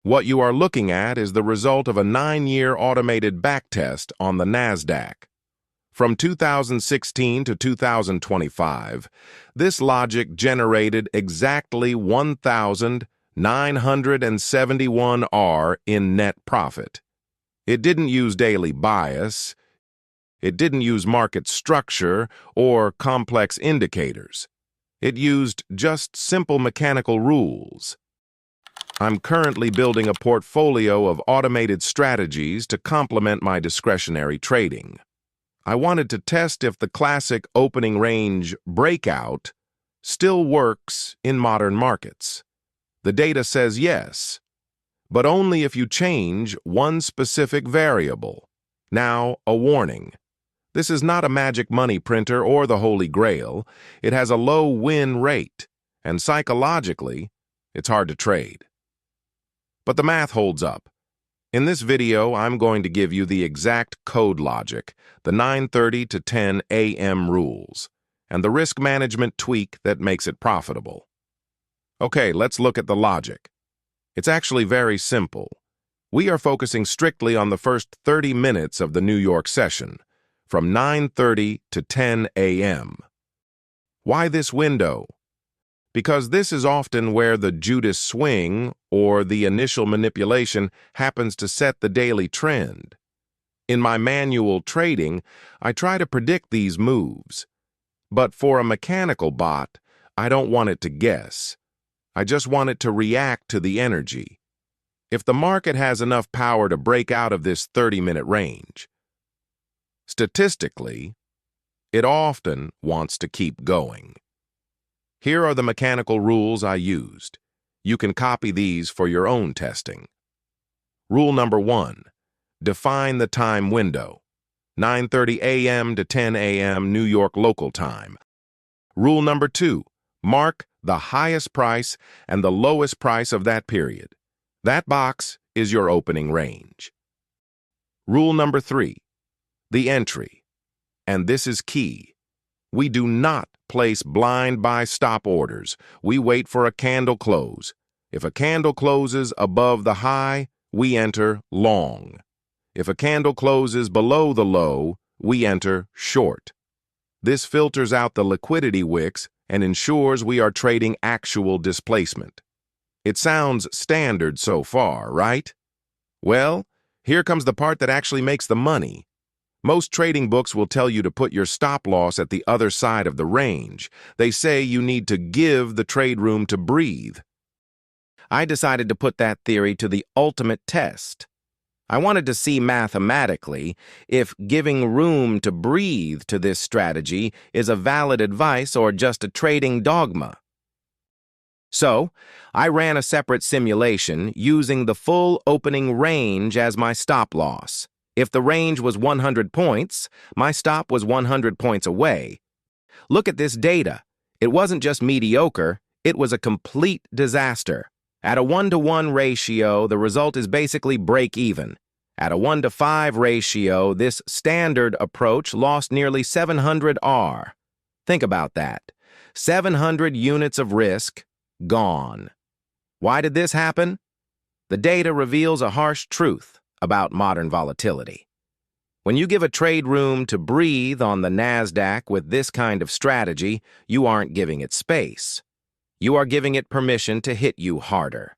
What you are looking at is the result of a 9-year automated backtest on the Nasdaq. From 2016 to 2025, this logic generated exactly 1,971 R in net profit. It didn't use daily bias, it didn't use market structure or complex indicators. It used just simple mechanical rules. I'm currently building a portfolio of automated strategies to complement my discretionary trading. I wanted to test if the classic opening range breakout still works in modern markets. The data says yes, but only if you change one specific variable. Now, a warning. This is not a magic money printer or the Holy Grail. It has a low win rate, and psychologically, it's hard to trade. But the math holds up. In this video, I'm going to give you the exact code logic, the 9:30 to 10 a.m. rules, and the risk management tweak that makes it profitable. Okay, let's look at the logic. It's actually very simple. We are focusing strictly on the first 30 minutes of the New York session, from 9:30 to 10 a.m. Why this window? Because this is often where the Judas swing or the initial manipulation happens to set the daily trend. In my manual trading, I try to predict these moves. But for a mechanical bot, I don't want it to guess. I just want it to react to the energy. If the market has enough power to break out of this 30-minute range, statistically, it often wants to keep going. Here are the mechanical rules I used. You can copy these for your own testing. Rule number 1. Define the time window. 9:30 a.m. to 10 a.m. New York local time. Rule number 2. Mark the highest price and the lowest price of that period. That box is your opening range. Rule number 3. The entry. And this is key. We do not place blind buy stop orders. We wait for a candle close. If a candle closes above the high, we enter long. If a candle closes below the low, we enter short. This filters out the liquidity wicks and ensures we are trading actual displacement. It sounds standard so far, right? Well, here comes the part that actually makes the money. Most trading books will tell you to put your stop loss at the other side of the range. They say you need to give the trade room to breathe. I decided to put that theory to the ultimate test. I wanted to see mathematically if giving room to breathe to this strategy is a valid advice or just a trading dogma. So, I ran a separate simulation using the full opening range as my stop loss. If the range was 100 points, my stop was 100 points away. Look at this data. It wasn't just mediocre, it was a complete disaster. At a 1-to-1 ratio, the result is basically break even. At a 1-to-5 ratio, this standard approach lost nearly 700 R. Think about that. 700 units of risk, gone. Why did this happen? The data reveals a harsh truth about modern volatility. When you give a trade room to breathe on the Nasdaq with this kind of strategy, you aren't giving it space. You are giving it permission to hit you harder.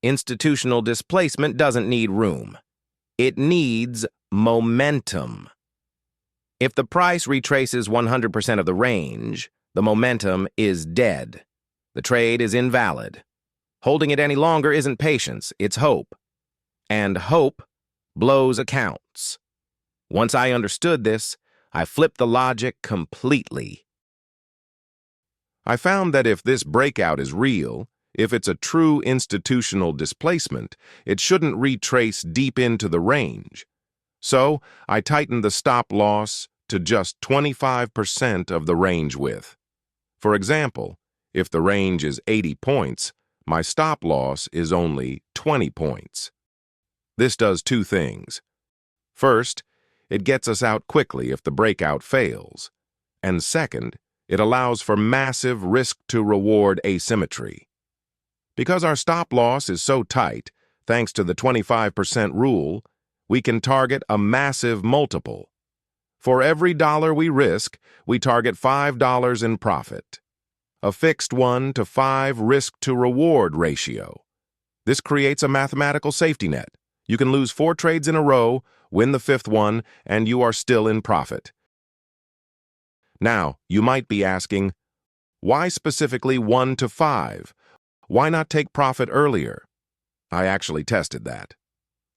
Institutional displacement doesn't need room. It needs momentum. If the price retraces 100% of the range, the momentum is dead. The trade is invalid. Holding it any longer isn't patience, it's hope. And hope blows accounts. Once I understood this, I flipped the logic completely. I found that if this breakout is real, if it's a true institutional displacement, it shouldn't retrace deep into the range. So, I tightened the stop loss to just 25% of the range width. For example, if the range is 80 points, my stop loss is only 20 points. This does two things. First, it gets us out quickly if the breakout fails. And second, it allows for massive risk-to-reward asymmetry. Because our stop loss is so tight, Thanks to the 25% rule, we can target a massive multiple. For every dollar we risk, we target $5 in profit. A fixed 1-to-5 risk-to-reward ratio. This creates a mathematical safety net. You can lose 4 trades in a row, win the 5th one, and you are still in profit. Now, you might be asking, why specifically 1-to-5? Why not take profit earlier? I actually tested that.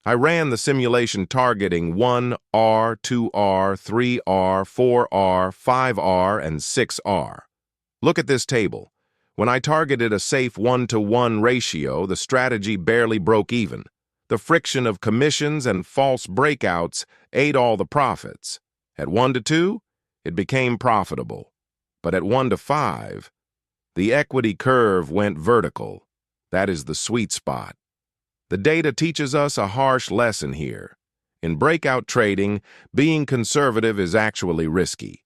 I ran the simulation targeting 1R, 2R, 3R, 4R, 5R, and 6R. Look at this table. When I targeted a safe 1-to-1 ratio, the strategy barely broke even. The friction of commissions and false breakouts ate all the profits. At 1-to-2, it became profitable. But at 1-to-5, the equity curve went vertical. That is the sweet spot. The data teaches us a harsh lesson here. In breakout trading, being conservative is actually risky.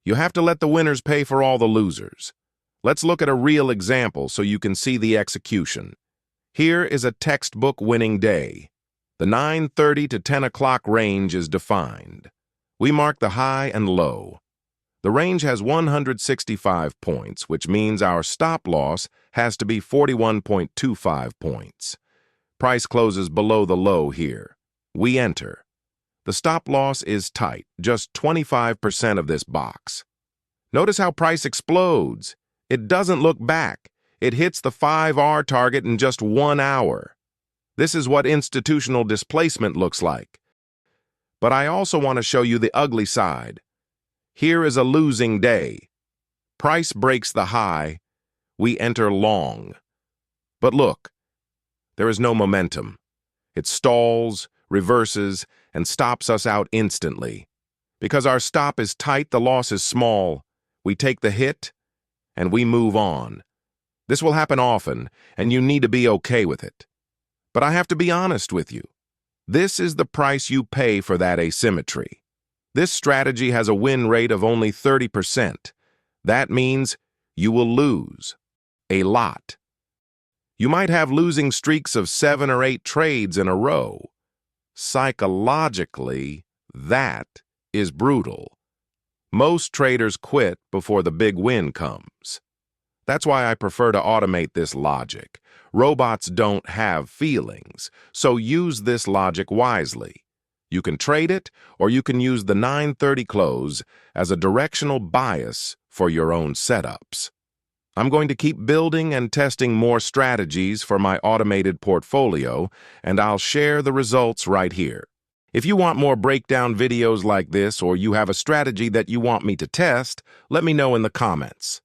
You have to let the winners pay for all the losers. Let's look at a real example so you can see the execution. Here is a textbook winning day. The 9:30 to 10 o'clock range is defined. We mark the high and low. The range has 165 points, which means our stop loss has to be 41.25 points. Price closes below the low here. We enter. The stop loss is tight, just 25% of this box. Notice how price explodes. It doesn't look back. It hits the 5R target in just 1 hour. This is what institutional displacement looks like. But I also want to show you the ugly side. Here is a losing day. Price breaks the high. We enter long. But look, there is no momentum. It stalls, reverses, and stops us out instantly. Because our stop is tight, the loss is small. We take the hit, and we move on. This will happen often, and you need to be okay with it. But I have to be honest with you. This is the price you pay for that asymmetry. This strategy has a win rate of only 30%. That means you will lose. A lot. You might have losing streaks of 7 or 8 trades in a row. Psychologically, that is brutal. Most traders quit before the big win comes. That's why I prefer to automate this logic. Robots don't have feelings, so use this logic wisely. You can trade it, or you can use the 9:30 close as a directional bias for your own setups. I'm going to keep building and testing more strategies for my automated portfolio, and I'll share the results right here. If you want more breakdown videos like this, or you have a strategy that you want me to test, let me know in the comments.